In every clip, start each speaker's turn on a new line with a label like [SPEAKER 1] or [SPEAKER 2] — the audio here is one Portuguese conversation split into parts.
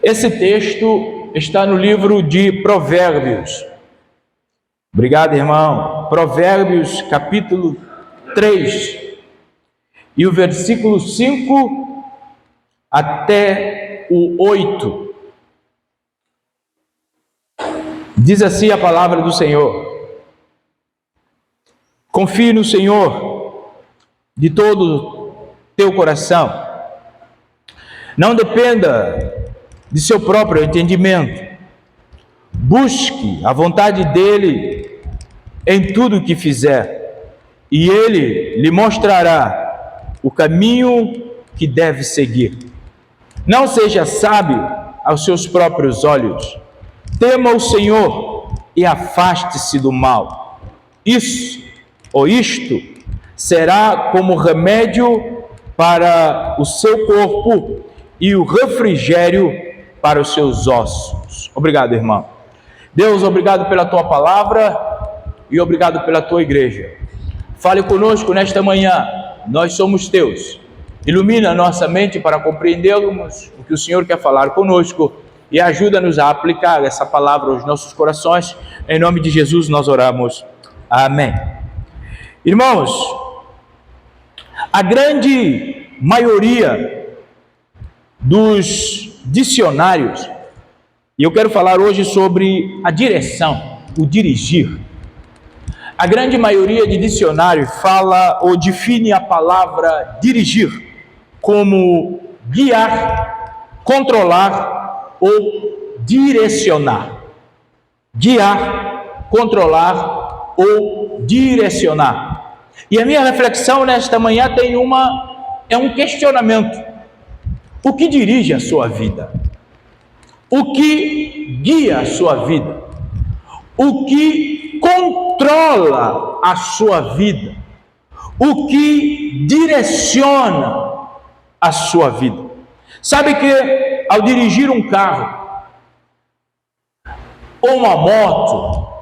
[SPEAKER 1] Esse texto está no livro de Provérbios. Obrigado, irmão. Provérbios, capítulo 3. E o versículo 5 até o 8. Diz assim a palavra do Senhor: confie no Senhor de todo teu coração. Não dependa de seu próprio entendimento. Busque a vontade dele em tudo o que fizer, e ele lhe mostrará o caminho que deve seguir. Não seja sábio aos seus próprios olhos. Tema o Senhor e afaste-se do mal. Isto será como remédio para o seu corpo e o refrigério para os seus ossos. Obrigado, irmão. Deus, obrigado pela tua palavra e obrigado pela tua igreja. Fale conosco nesta manhã. Nós somos teus. Ilumina a nossa mente para compreendermos o que o Senhor quer falar conosco e ajuda-nos a aplicar essa palavra aos nossos corações. Em nome de Jesus nós oramos. Amém. Irmãos, a grande maioria dos dicionários, e eu quero falar hoje sobre a direção, o dirigir. A grande maioria de dicionários fala ou define a palavra dirigir como guiar, controlar ou direcionar. Guiar, controlar ou direcionar. E a minha reflexão nesta manhã é um questionamento. O que dirige a sua vida? O que guia a sua vida? O que controla a sua vida? O que direciona a sua vida? Sabe que ao dirigir um carro, ou uma moto,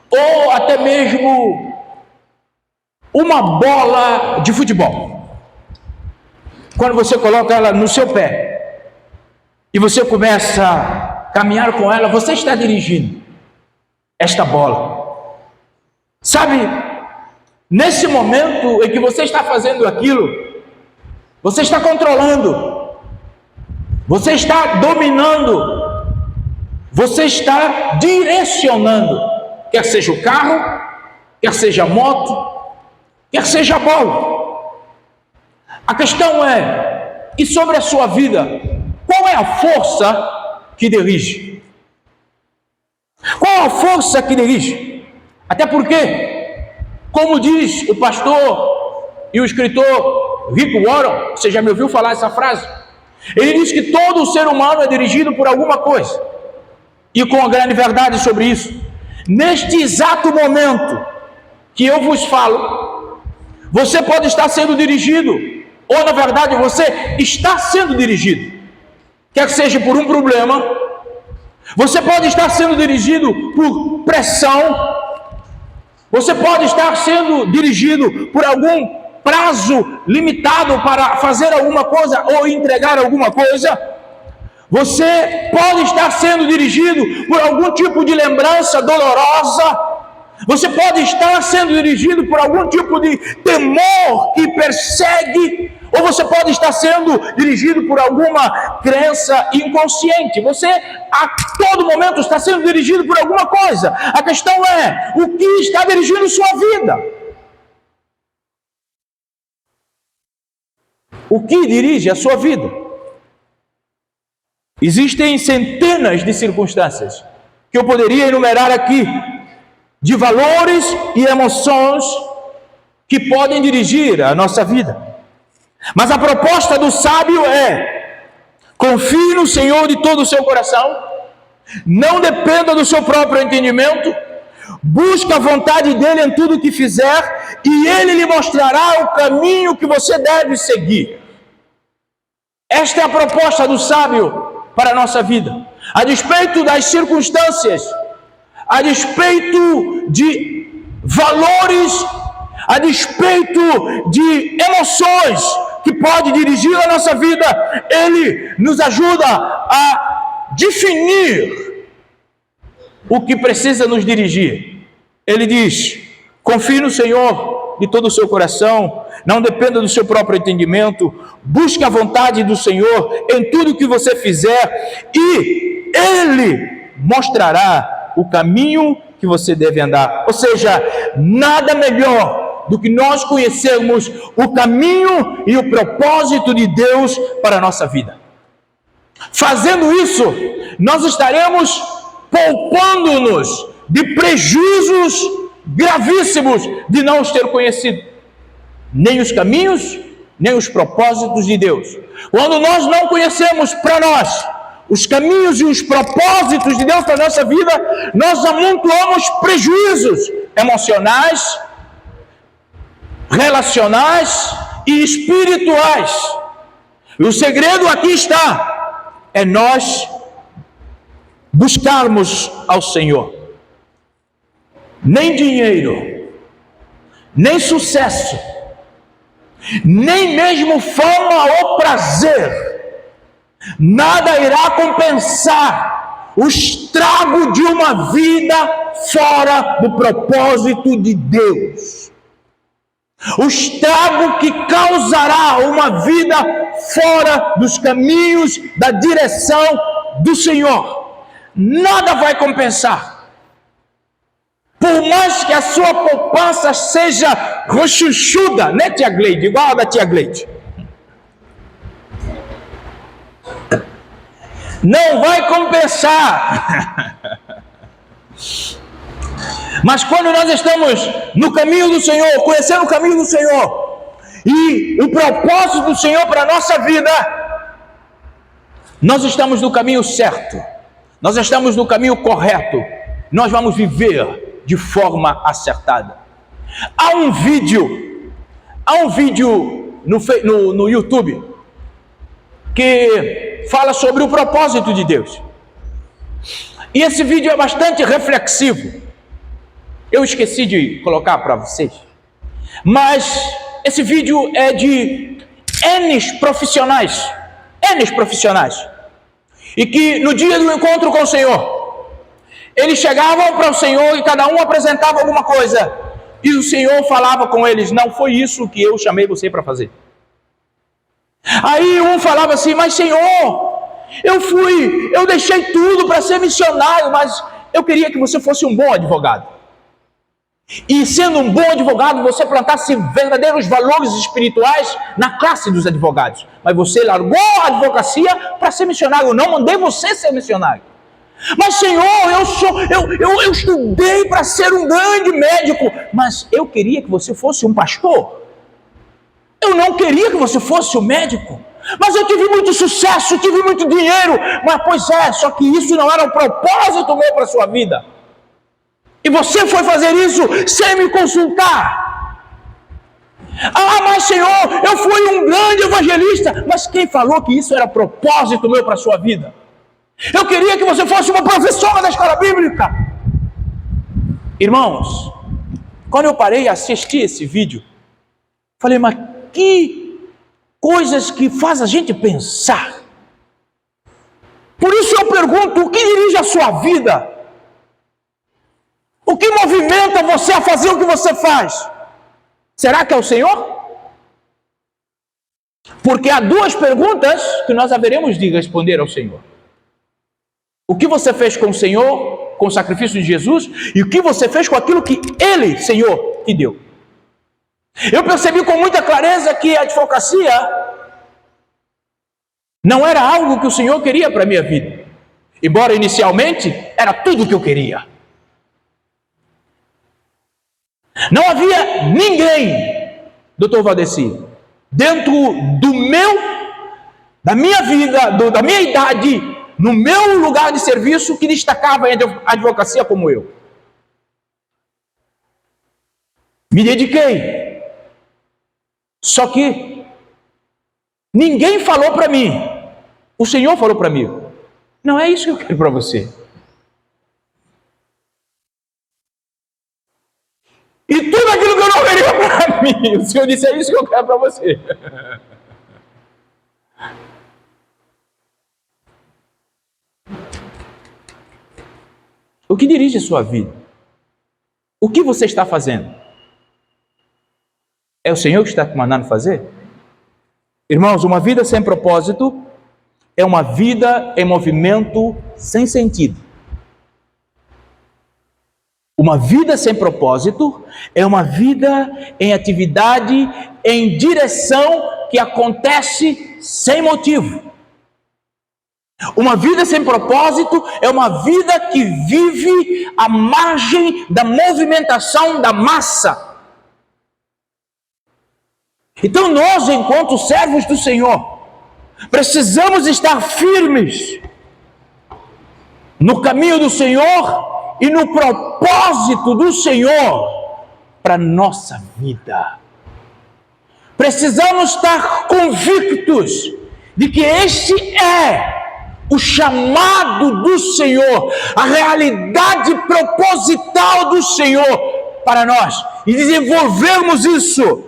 [SPEAKER 1] ou até mesmo uma bola de futebol, quando você coloca ela no seu pé e você começa a caminhar com ela, você está dirigindo esta bola. Sabe, nesse momento em que você está fazendo aquilo, você está controlando, você está dominando, você está direcionando, quer seja o carro, quer seja a moto, quer seja a bola. A questão é, e sobre a sua vida, qual é a força que dirige? Qual a força que dirige? Até porque, como diz o pastor e o escritor Rick Warren, você já me ouviu falar essa frase? Ele diz que todo ser humano é dirigido por alguma coisa. E com a grande verdade sobre isso, neste exato momento que eu vos falo, você pode estar sendo dirigido, ou na verdade você está sendo dirigido, quer seja por um problema, você pode estar sendo dirigido por pressão, você pode estar sendo dirigido por algum prazo limitado para fazer alguma coisa ou entregar alguma coisa, você pode estar sendo dirigido por algum tipo de lembrança dolorosa, você pode estar sendo dirigido por algum tipo de temor que persegue, ou você pode estar sendo dirigido por alguma crença inconsciente. Você a todo momento está sendo dirigido por alguma coisa. A questão é, o que está dirigindo sua vida? O que dirige a sua vida? Existem centenas de circunstâncias que eu poderia enumerar aqui, de valores e emoções que podem dirigir a nossa vida. Mas a proposta do sábio é: confie no Senhor de todo o seu coração, não dependa do seu próprio entendimento, busque a vontade dele em tudo o que fizer, e ele lhe mostrará o caminho que você deve seguir. Esta é a proposta do sábio para a nossa vida. A despeito das circunstâncias, a despeito de valores, a despeito de emoções que pode dirigir a nossa vida, ele nos ajuda a definir o que precisa nos dirigir. Ele diz: confie no Senhor de todo o seu coração, não dependa do seu próprio entendimento, busque a vontade do Senhor em tudo que você fizer, e Ele mostrará o caminho que você deve andar. Ou seja, nada melhor do que nós conhecermos o caminho e o propósito de Deus para a nossa vida. Fazendo isso, nós estaremos poupando-nos de prejuízos gravíssimos de não os ter conhecido, nem os caminhos, nem os propósitos de Deus. Quando nós não conhecemos para nós os caminhos e os propósitos de Deus para a nossa vida, nós amontoamos prejuízos emocionais, relacionais e espirituais. E o segredo aqui está, é nós buscarmos ao Senhor. Nem dinheiro, nem sucesso, nem mesmo fama ou prazer, nada irá compensar o estrago de uma vida fora do propósito de Deus. O estrago que causará uma vida fora dos caminhos, da direção do Senhor. Nada vai compensar. Por mais que a sua poupança seja rochuchuda, né, tia Gleide? Igual a da tia Gleide. Não vai compensar. Mas quando nós estamos no caminho do Senhor, conhecendo o caminho do Senhor, e o propósito do Senhor para a nossa vida, nós estamos no caminho certo, nós estamos no caminho correto, nós vamos viver de forma acertada. Há um vídeo no YouTube que fala sobre o propósito de Deus. E esse vídeo é bastante reflexivo. Eu esqueci de colocar para vocês, mas esse vídeo é de N profissionais, e que no dia do encontro com o Senhor, eles chegavam para o Senhor e cada um apresentava alguma coisa, e o Senhor falava com eles: não foi isso que eu chamei você para fazer. Aí um falava assim: mas Senhor, eu deixei tudo para ser missionário, mas eu queria que você fosse um bom advogado. E sendo um bom advogado, você plantasse verdadeiros valores espirituais na classe dos advogados. Mas você largou a advocacia para ser missionário. Eu não mandei você ser missionário. Mas Senhor, eu estudei para ser um grande médico, mas eu queria que você fosse um pastor. Eu não queria que você fosse um médico. Mas eu tive muito sucesso, tive muito dinheiro. Mas pois é, só que isso não era o propósito meu para a sua vida. E você foi fazer isso sem me consultar. Ah, mas Senhor, eu fui um grande evangelista. Mas quem falou que isso era propósito meu para a sua vida? Eu queria que você fosse uma professora da escola bíblica. Irmãos, quando eu parei a assistir esse vídeo, falei: mas que coisas que faz a gente pensar. Por isso eu pergunto: o que dirige a sua vida? O que movimenta você a fazer o que você faz? Será que é o Senhor? Porque há duas perguntas que nós haveremos de responder ao Senhor. O que você fez com o Senhor, com o sacrifício de Jesus, e o que você fez com aquilo que Ele, Senhor, te deu. Eu percebi com muita clareza que a advocacia não era algo que o Senhor queria para a minha vida. Embora inicialmente era tudo o que eu queria. Não havia ninguém, doutor Valdeci, dentro da minha vida, da minha idade, no meu lugar de serviço, que destacava em advocacia como eu. Me dediquei. Só que ninguém falou para mim. O Senhor falou para mim: não é isso que eu quero para você. E tudo aquilo que eu não queria para mim, o Senhor disse: é isso que eu quero para você. o que dirige a sua vida. O que você está fazendo? É o Senhor que está te mandando fazer? Irmãos, uma vida sem propósito é uma vida em movimento sem sentido. Uma vida sem propósito é uma vida em atividade, em direção que acontece sem motivo. Uma vida sem propósito é uma vida que vive à margem da movimentação da massa. Então nós, enquanto servos do Senhor, precisamos estar firmes no caminho do Senhor e no propósito do Senhor para a nossa vida. Precisamos estar convictos de que este é o chamado do Senhor, a realidade proposital do Senhor para nós, e desenvolvermos isso.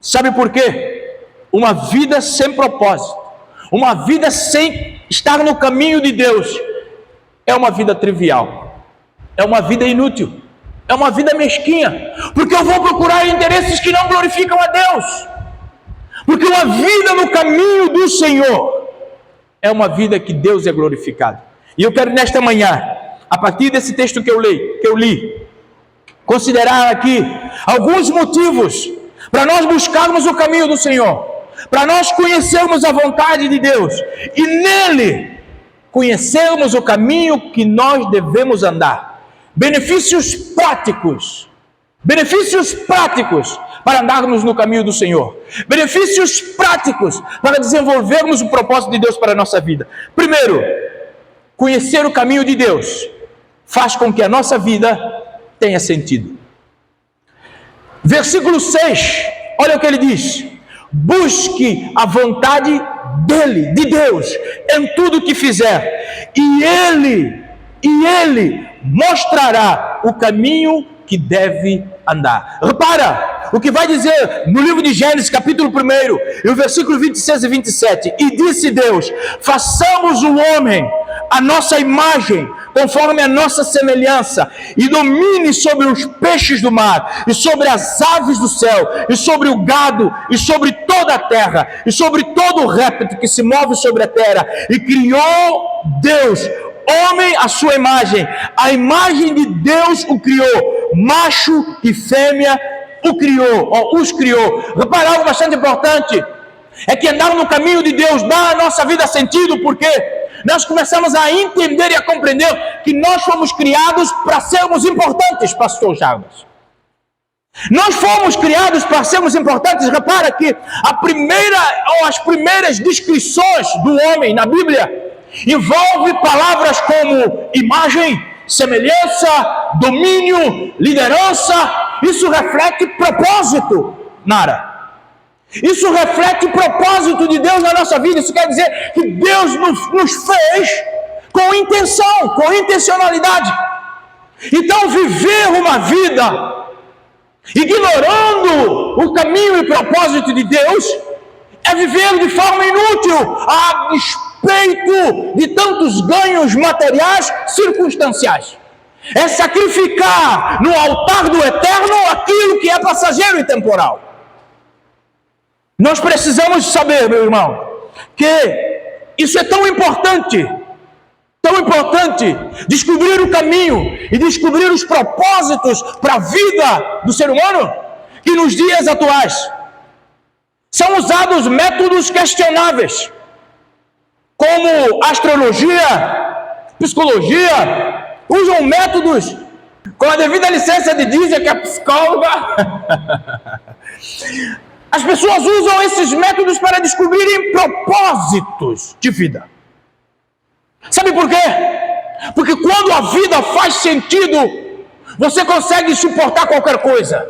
[SPEAKER 1] Sabe por quê? Uma vida sem propósito, uma vida sem estar no caminho de Deus, é uma vida trivial, é uma vida inútil, é uma vida mesquinha, porque eu vou procurar interesses que não glorificam a Deus, porque uma vida no caminho do Senhor é uma vida que Deus é glorificado. E eu quero nesta manhã, a partir desse texto que eu li, considerar aqui alguns motivos para nós buscarmos o caminho do Senhor, para nós conhecermos a vontade de Deus e nele conhecermos o caminho que nós devemos andar. Benefícios práticos para andarmos no caminho do Senhor, benefícios práticos para desenvolvermos o propósito de Deus para a nossa vida. Primeiro, conhecer o caminho de Deus faz com que a nossa vida tenha sentido. Versículo 6, olha o que ele diz: busque a vontade dele, de Deus, em tudo o que fizer, e ele mostrará o caminho que deve andar. Repara o que vai dizer no livro de Gênesis, capítulo 1, e o versículo 26 e 27. E disse Deus: façamos o homem a nossa imagem, conforme a nossa semelhança, e domine sobre os peixes do mar, e sobre as aves do céu, e sobre o gado, e sobre toda a terra, e sobre todo o réptil que se move sobre a terra. E criou Deus homem à sua imagem, a imagem de Deus o criou, macho e fêmea os criou. Repara algo bastante importante, é que andar no caminho de Deus dá à nossa vida sentido, porque nós começamos a entender e a compreender que nós fomos criados para sermos importantes, pastor Jarbas. Nós fomos criados para sermos importantes. Repara que as primeiras descrições do homem na Bíblia envolve palavras como imagem, semelhança, domínio, liderança. Isso reflete propósito, Nara. Isso reflete propósito de Deus na nossa vida. Isso quer dizer que Deus nos fez com intenção, com intencionalidade. Então, viver uma vida ignorando o caminho e propósito de Deus é viver de forma inútil, a despeito de tantos ganhos materiais circunstanciais. É sacrificar no altar do eterno aquilo que é passageiro e temporal. Nós precisamos saber, meu irmão, que isso é tão importante, descobrir o caminho e descobrir os propósitos para a vida do ser humano, que nos dias atuais são usados métodos questionáveis, como astrologia, psicologia, usam métodos com a devida licença de dizer que é psicóloga. As pessoas usam esses métodos para descobrirem propósitos de vida. Sabe por quê? Porque quando a vida faz sentido, você consegue suportar qualquer coisa.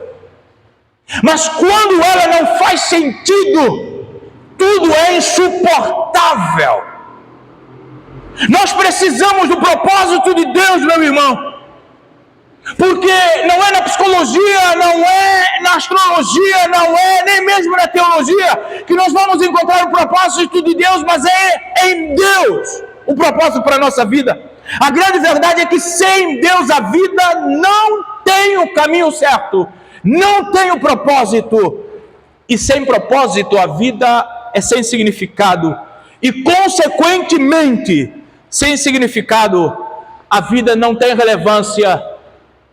[SPEAKER 1] Mas quando ela não faz sentido, tudo é insuportável. Nós precisamos do propósito de Deus, meu irmão. Porque não é na psicologia, não é na astrologia, não é nem mesmo na teologia que nós vamos encontrar o propósito de Deus, mas é em Deus o propósito para a nossa vida. A grande verdade é que sem Deus a vida não tem o caminho certo, não tem o propósito. E sem propósito a vida é sem significado. E consequentemente, sem significado, a vida não tem relevância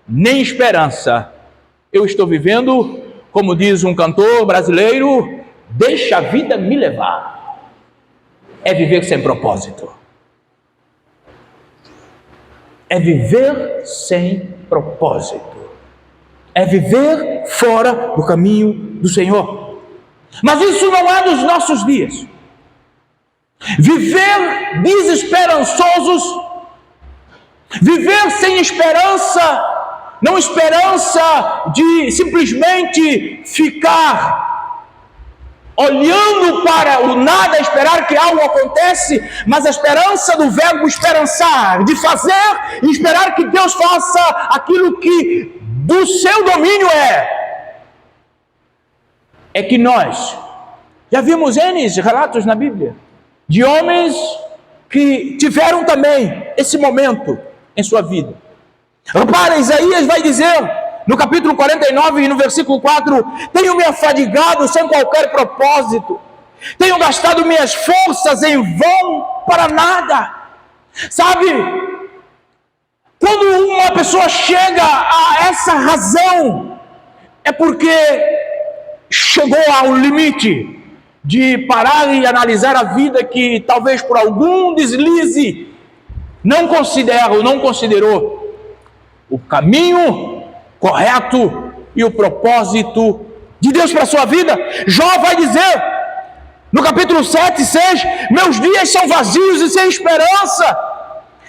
[SPEAKER 1] nem esperança. Eu estou vivendo, como diz um cantor brasileiro, deixa a vida me levar. É viver sem propósito. É viver sem propósito. É viver fora do caminho do Senhor. Mas isso não é dos nossos dias. Viver desesperançosos, viver sem esperança, não esperança de simplesmente ficar olhando para o nada, esperar que algo acontece, mas a esperança do verbo esperançar, de fazer e esperar que Deus faça aquilo que do seu domínio é que nós já vimos N relatos na Bíblia de homens que tiveram também esse momento em sua vida. Repara, Isaías vai dizer no capítulo 49 e no versículo 4: tenho me afadigado sem qualquer propósito, tenho gastado minhas forças em vão para nada. Sabe, quando uma pessoa chega a essa razão, é porque chegou ao limite de parar e analisar a vida que talvez por algum deslize não considerou o caminho correto e o propósito de Deus para a sua vida. Jó vai dizer no capítulo 7 e 6: meus dias são vazios e sem esperança.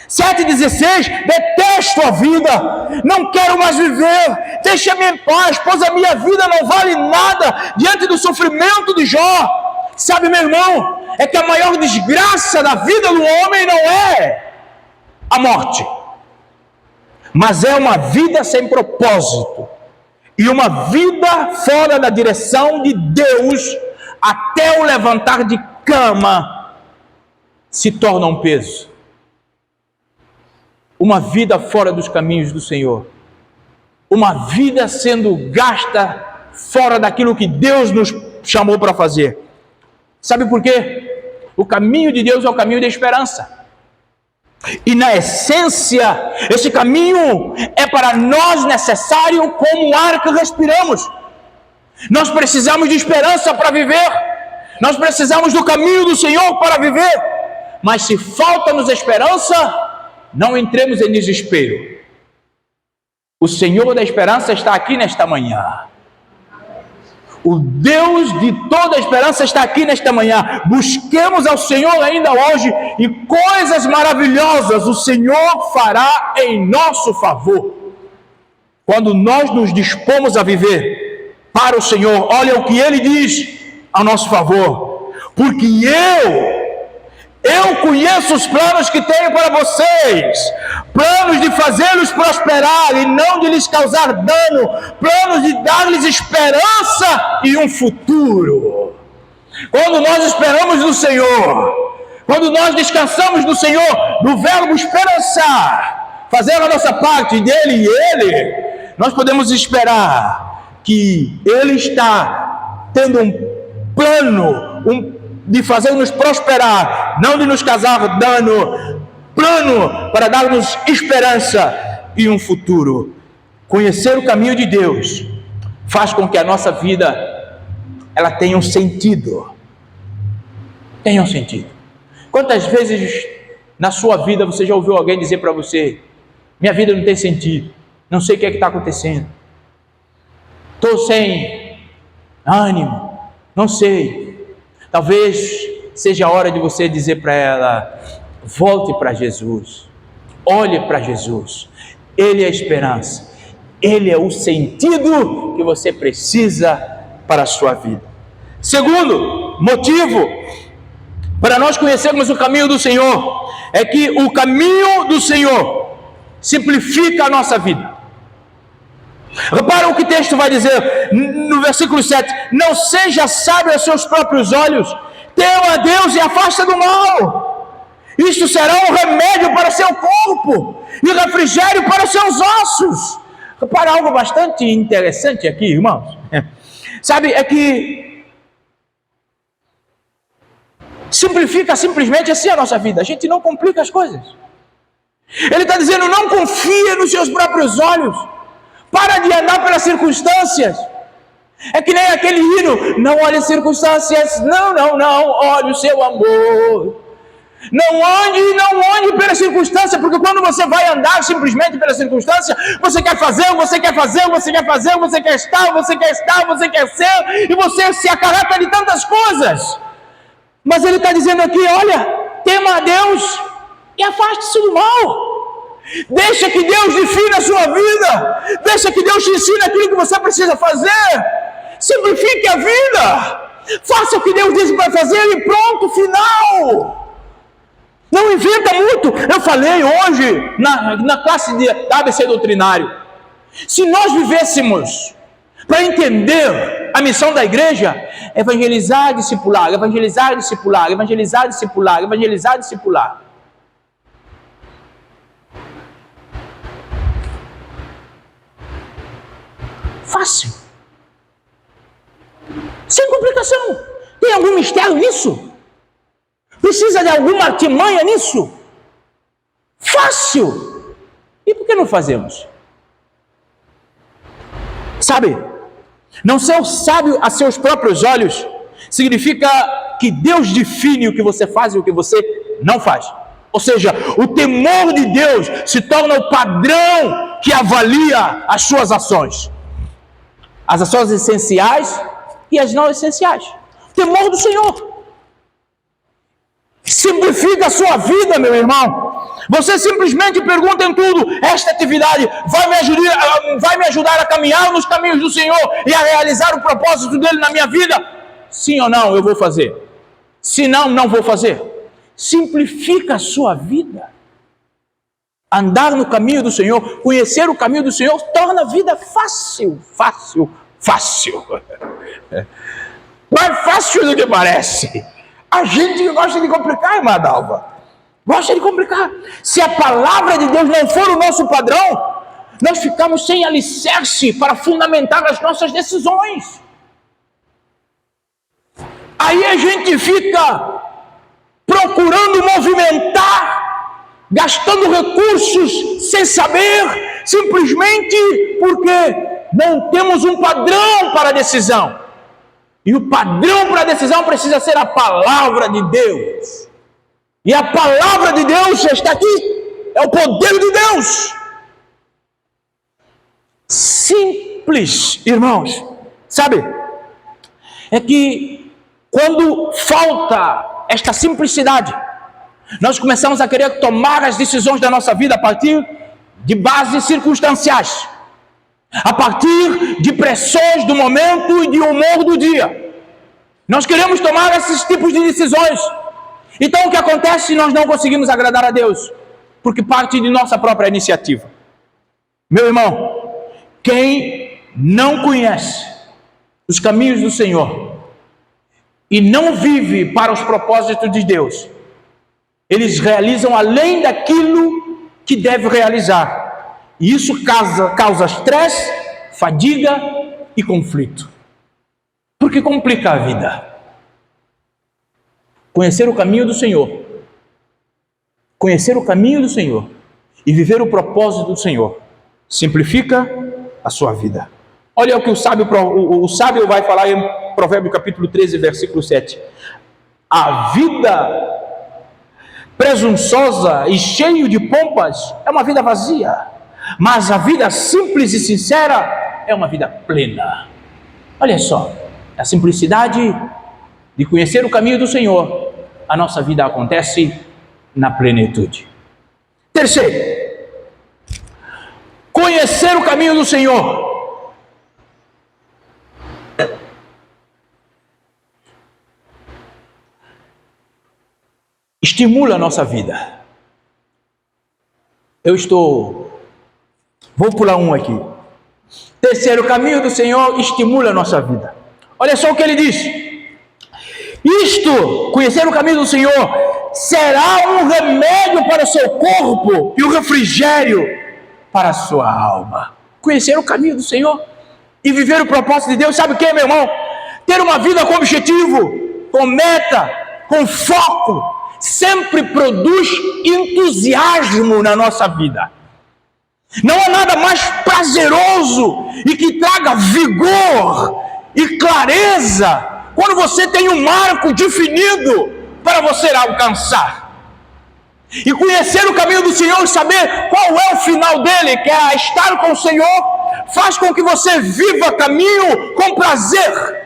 [SPEAKER 1] 7,16: detesto a vida, não quero mais viver, deixa-me em paz, pois a minha vida não vale nada diante do sofrimento de Jó. Sabe, meu irmão, é que a maior desgraça da vida do homem não é a morte, mas é uma vida sem propósito, e uma vida fora da direção de Deus, até o levantar de cama se torna um peso. Uma vida fora dos caminhos do Senhor, uma vida sendo gasta fora daquilo que Deus nos chamou para fazer. Sabe por quê? O caminho de Deus é o caminho da esperança. E na essência, esse caminho é para nós necessário como o ar que respiramos. Nós precisamos de esperança para viver. Nós precisamos do caminho do Senhor para viver. Mas se falta-nos esperança, não entremos em desespero. O Senhor da esperança está aqui nesta manhã. O Deus de toda a esperança está aqui nesta manhã. Busquemos ao Senhor ainda hoje, e coisas maravilhosas o Senhor fará em nosso favor. Quando nós nos dispomos a viver para o Senhor, olha o que Ele diz a nosso favor: porque eu conheço os planos que tenho para vocês, planos de fazê-los prosperar e não de lhes causar dano, planos de dar-lhes esperança e um futuro. Quando nós esperamos no Senhor, quando nós descansamos no Senhor, no verbo esperançar, fazer a nossa parte dele e Ele, nós podemos esperar que Ele está tendo um plano, de fazer-nos prosperar, não de nos causar dano, plano para dar-nos esperança e um futuro. Conhecer o caminho de Deus faz com que a nossa vida ela tenha um sentido. Tenha um sentido. Quantas vezes na sua vida você já ouviu alguém dizer para você: minha vida não tem sentido, não sei o que é que está acontecendo, estou sem ânimo, não sei. Talvez seja a hora de você dizer para ela: volte para Jesus, olhe para Jesus, Ele é a esperança, Ele é o sentido que você precisa para a sua vida. Segundo motivo para nós conhecermos o caminho do Senhor é que o caminho do Senhor simplifica a nossa vida. Repara o que o texto vai dizer no versículo 7: não seja sábio aos seus próprios olhos, tema a Deus e afasta do mal. Isto será um remédio para seu corpo e refrigério para seus ossos. Repara algo bastante interessante aqui, irmãos. Sabe, é que simplifica simplesmente assim a nossa vida. A gente não complica as coisas. Ele está dizendo, não confia nos seus próprios olhos. Para de andar pelas circunstâncias. É que nem aquele hino, não olhe as circunstâncias, não, olhe o seu amor. Não ande pela circunstância, porque quando você vai andar simplesmente pela circunstância, você quer fazer, você quer ser, e você se acarreta de tantas coisas. Mas ele está dizendo aqui, olha, tema a Deus e afaste-se do mal. Deixa que Deus defina a sua vida, deixa que Deus te ensine aquilo que você precisa fazer. Simplifique a vida, faça o que Deus disse para fazer e pronto, final. Não inventa muito. Eu falei hoje na classe de ABC doutrinário, se nós vivêssemos para entender a missão da igreja, evangelizar, discipular, evangelizar, discipular, evangelizar, discipular, evangelizar, discipular. Fácil. Sem complicação. Tem algum mistério nisso? Precisa de alguma artimanha nisso? Fácil. E por que não fazemos? Sabe, não ser sábio a seus próprios olhos significa que Deus define o que você faz e o que você não faz. Ou seja, o temor de Deus se torna o padrão que avalia as suas ações. As ações essenciais e as não essenciais. O temor do Senhor. Simplifica a sua vida, meu irmão. Você simplesmente pergunta em tudo, esta atividade vai me ajudar a caminhar nos caminhos do Senhor e a realizar o propósito dele na minha vida? Sim ou não, eu vou fazer. Se não, não vou fazer. Simplifica a sua vida. Andar no caminho do Senhor, conhecer o caminho do Senhor, torna a vida fácil. Mais fácil do que parece. A gente gosta de complicar, irmã Dalva. Gosta de complicar. Se a palavra de Deus não for o nosso padrão, nós ficamos sem alicerce para fundamentar as nossas decisões. Aí a gente fica procurando movimentar, gastando recursos sem saber, simplesmente porque não temos um padrão para a decisão. E o padrão para a decisão precisa ser a palavra de Deus. E a palavra de Deus já está aqui. É o poder de Deus. Simples, irmãos. Sabe? É que quando falta esta simplicidade, nós começamos a querer tomar as decisões da nossa vida a partir de bases circunstanciais. A partir de pressões do momento e de humor do dia. Nós queremos tomar esses tipos de decisões. Então o que acontece se nós não conseguimos agradar a Deus? Porque parte de nossa própria iniciativa. Meu irmão, quem não conhece os caminhos do Senhor e não vive para os propósitos de Deus, eles realizam além daquilo que deve realizar. E isso causa estresse, fadiga e conflito. Porque complica a vida. Conhecer o caminho do Senhor. Conhecer o caminho do Senhor e viver o propósito do Senhor simplifica a sua vida. Olha o que o sábio vai falar em Provérbios capítulo 13, versículo 7. A vida presunçosa e cheia de pompas é uma vida vazia. Mas a vida simples e sincera é uma vida plena. Olha só, a simplicidade de conhecer o caminho do Senhor, a nossa vida acontece na plenitude. Terceiro, conhecer o caminho do Senhor estimula a nossa vida. Vou pular um aqui. Terceiro, o caminho do Senhor estimula a nossa vida. Olha só o que ele diz. Isto, conhecer o caminho do Senhor, será um remédio para o seu corpo e um refrigério para a sua alma. Conhecer o caminho do Senhor e viver o propósito de Deus, sabe o que, meu irmão? Ter uma vida com objetivo, com meta, com foco, sempre produz entusiasmo na nossa vida. Não há nada mais prazeroso e que traga vigor e clareza quando você tem um marco definido para você alcançar. E conhecer o caminho do Senhor e saber qual é o final dele, que é estar com o Senhor, faz com que você viva caminho com prazer.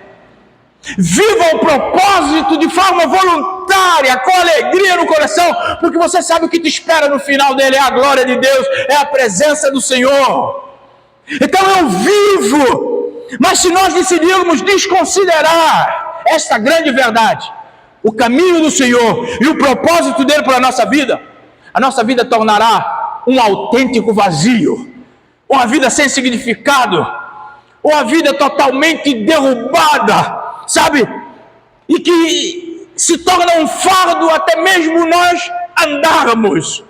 [SPEAKER 1] Viva o propósito de forma voluntária, com alegria no coração, porque você sabe o que te espera no final dele, é a glória de Deus, é a presença do Senhor. Então eu vivo, mas se nós decidirmos desconsiderar esta grande verdade, o caminho do Senhor e o propósito dele para a nossa vida tornará um autêntico vazio, uma vida sem significado, uma vida totalmente derrubada, sabe? E que se torna um fardo até mesmo nós andarmos,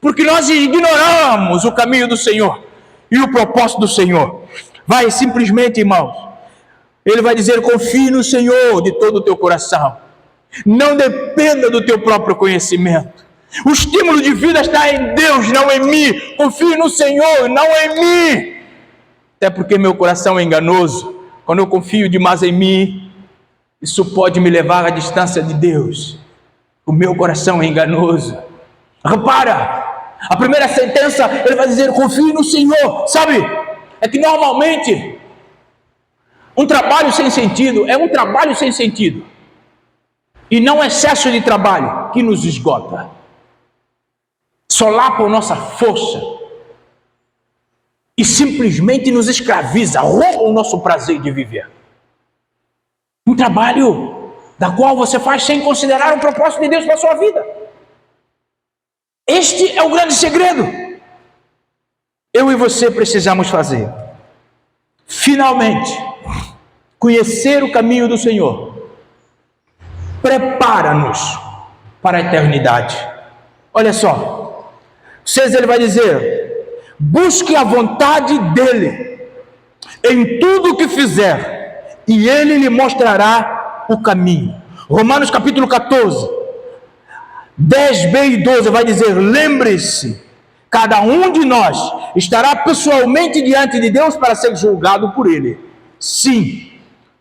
[SPEAKER 1] porque nós ignoramos o caminho do Senhor e o propósito do Senhor. Vai simplesmente, irmãos, ele vai dizer: confie no Senhor de todo o teu coração, não dependa do teu próprio conhecimento. O estímulo de vida está em Deus, não em mim. Confie no Senhor, não em mim. Até porque meu coração é enganoso. Quando eu confio demais em mim, isso pode me levar à distância de Deus. O meu coração é enganoso. Repara, a primeira sentença, ele vai dizer: confie no Senhor. Sabe, é que normalmente um trabalho sem sentido é um trabalho sem sentido, e não excesso de trabalho que nos esgota, solapa a nossa força e simplesmente nos escraviza, rouba o nosso prazer de viver. Um trabalho da qual você faz sem considerar o propósito de Deus para a sua vida. Este é o grande segredo. Eu e você precisamos fazer. Finalmente, conhecer o caminho do Senhor prepara-nos para a eternidade. Olha só, 6 ele vai dizer: busque a vontade dele em tudo o que fizer, e ele lhe mostrará o caminho. Romanos capítulo 14, 10b e 12 vai dizer: lembre-se, cada um de nós estará pessoalmente diante de Deus para ser julgado por ele. Sim,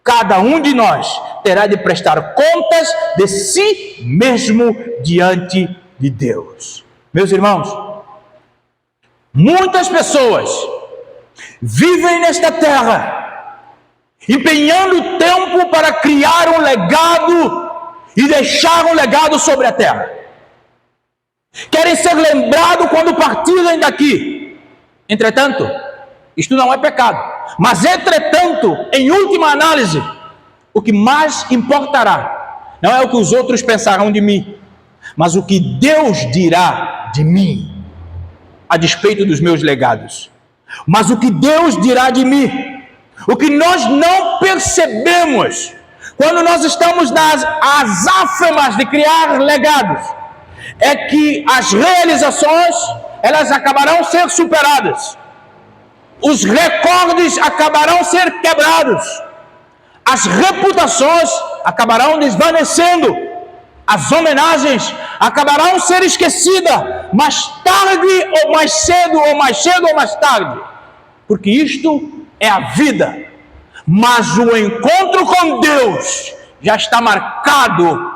[SPEAKER 1] cada um de nós terá de prestar contas de si mesmo diante de Deus. Meus irmãos, muitas pessoas vivem nesta terra empenhando tempo para criar um legado e deixar um legado sobre a terra. Querem ser lembrados quando partirem daqui. Entretanto, isto não é pecado, mas entretanto, em última análise, o que mais importará não é o que os outros pensarão de mim, mas o que Deus dirá de mim, a despeito dos meus legados. Mas o que Deus dirá de mim, o que nós não percebemos quando nós estamos nas azáfamas de criar legados, é que as realizações, elas acabarão ser superadas, os recordes acabarão ser quebrados, as reputações acabarão desvanecendo, as homenagens acabarão ser esquecidas, mais tarde ou mais cedo, ou mais cedo ou mais tarde, porque isto é a vida. Mas o encontro com Deus já está marcado.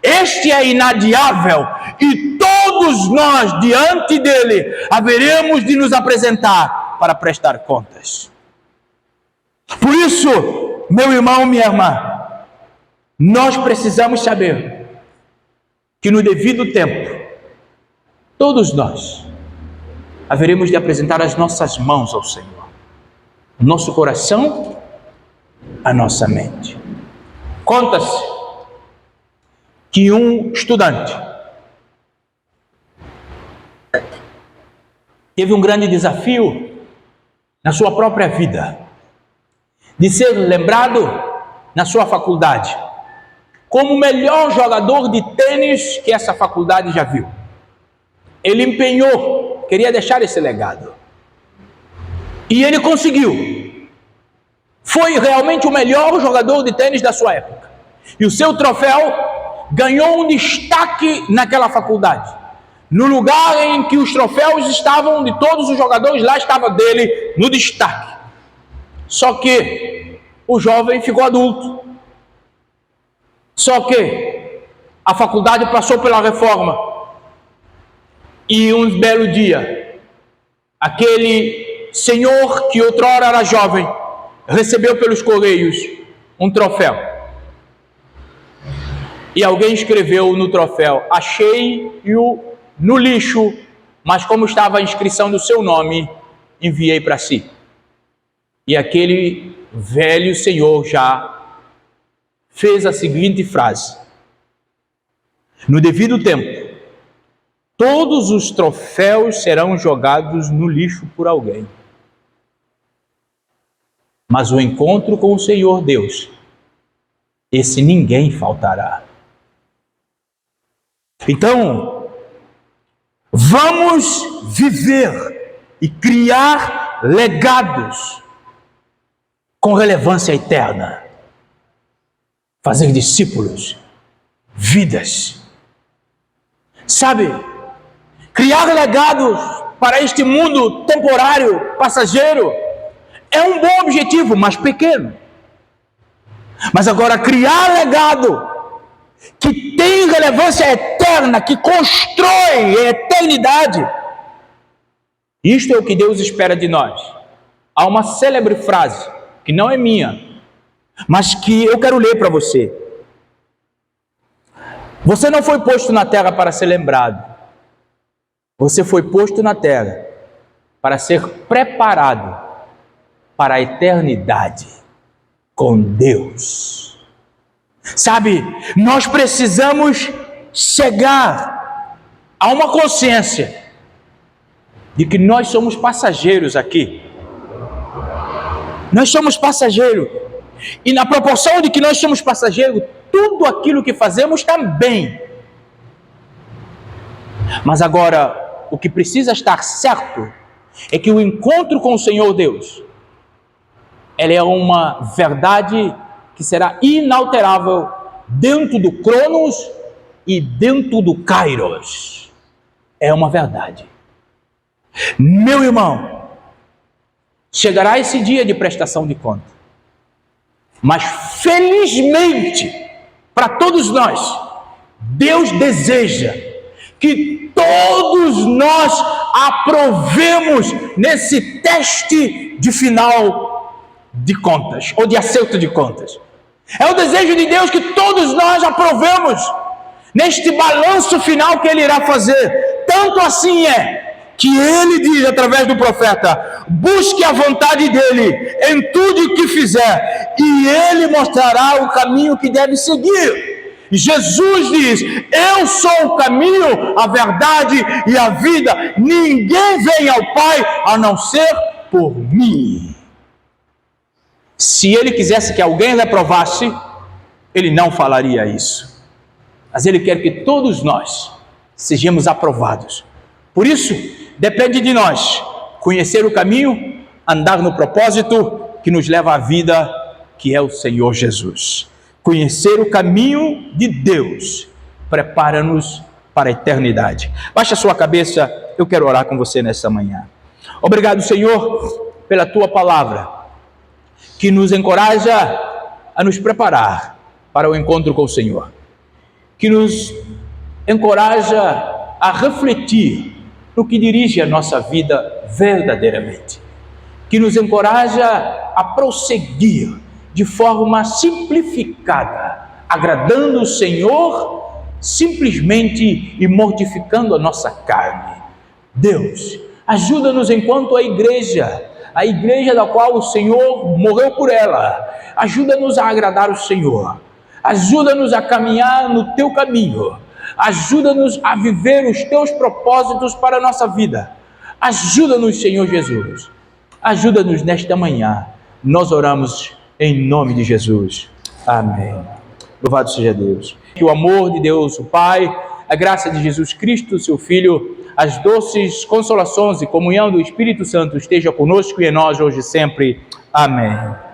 [SPEAKER 1] Este é inadiável, e todos nós diante dele haveremos de nos apresentar para prestar contas. Por isso, meu irmão, minha irmã, nós precisamos saber que no devido tempo, todos nós haveremos de apresentar as nossas mãos ao Senhor, o nosso coração, a nossa mente. Conta-se que um estudante teve um grande desafio na sua própria vida, de ser lembrado na sua faculdade como o melhor jogador de tênis que essa faculdade já viu. Ele empenhou, queria deixar esse legado. E ele conseguiu. Foi realmente o melhor jogador de tênis da sua época. E o seu troféu ganhou um destaque naquela faculdade. No lugar em que os troféus estavam de todos os jogadores, lá estava dele no destaque. Só que o jovem ficou adulto. Só que a faculdade passou pela reforma. E um belo dia, aquele senhor que outrora era jovem, recebeu pelos correios um troféu. E alguém escreveu no troféu: achei-o no lixo, mas como estava a inscrição do seu nome, enviei para si. E aquele velho senhor já fez a seguinte frase: no devido tempo, todos os troféus serão jogados no lixo por alguém. Mas o encontro com o Senhor Deus, esse ninguém faltará. Então, vamos viver e criar legados com relevância eterna. Fazer discípulos, vidas. Sabe, criar legados para este mundo temporário, passageiro, é um bom objetivo, mas pequeno. Mas agora, criar legado que tem relevância eterna, que constrói a eternidade, isto é o que Deus espera de nós. Há uma célebre frase, que não é minha, mas que eu quero ler para você. Você não foi posto na terra para ser lembrado. Você foi posto na terra para ser preparado para a eternidade com Deus. Sabe, nós precisamos chegar a uma consciência de que nós somos passageiros aqui. Nós somos passageiros. E na proporção de que nós somos passageiros, tudo aquilo que fazemos também. Mas agora, o que precisa estar certo é que o encontro com o Senhor Deus, ela é uma verdade que será inalterável dentro do Cronos e dentro do Kairos. É uma verdade. Meu irmão, chegará esse dia de prestação de conta. Mas felizmente, para todos nós, Deus deseja que todos nós aprovemos nesse teste de final de contas, ou de acerto de contas. É o desejo de Deus que todos nós aprovemos neste balanço final que Ele irá fazer. Tanto assim é que Ele diz através do profeta: busque a vontade dEle em tudo o que fizer, e Ele mostrará o caminho que deve seguir. Jesus diz: eu sou o caminho, a verdade e a vida. Ninguém vem ao Pai a não ser por mim. Se Ele quisesse que alguém reprovasse, Ele não falaria isso. Mas Ele quer que todos nós sejamos aprovados. Por isso, depende de nós conhecer o caminho, andar no propósito que nos leva à vida, que é o Senhor Jesus. Conhecer o caminho de Deus prepara-nos para a eternidade. Baixa a sua cabeça, eu quero orar com você nesta manhã. Obrigado, Senhor, pela Tua palavra, que nos encoraja a nos preparar para o encontro com o Senhor, que nos encoraja a refletir no que dirige a nossa vida verdadeiramente, que nos encoraja a prosseguir de forma simplificada, agradando o Senhor simplesmente e mortificando a nossa carne. Deus, ajuda-nos enquanto a igreja da qual o Senhor morreu por ela, ajuda-nos a agradar o Senhor, ajuda-nos a caminhar no Teu caminho, ajuda-nos a viver os Teus propósitos para a nossa vida. Ajuda-nos, Senhor Jesus, ajuda-nos nesta manhã. Nós oramos em nome de Jesus. Amém. Louvado seja Deus. Que o amor de Deus, o Pai, a graça de Jesus Cristo, seu Filho, as doces consolações e comunhão do Espírito Santo esteja conosco e em nós hoje e sempre. Amém.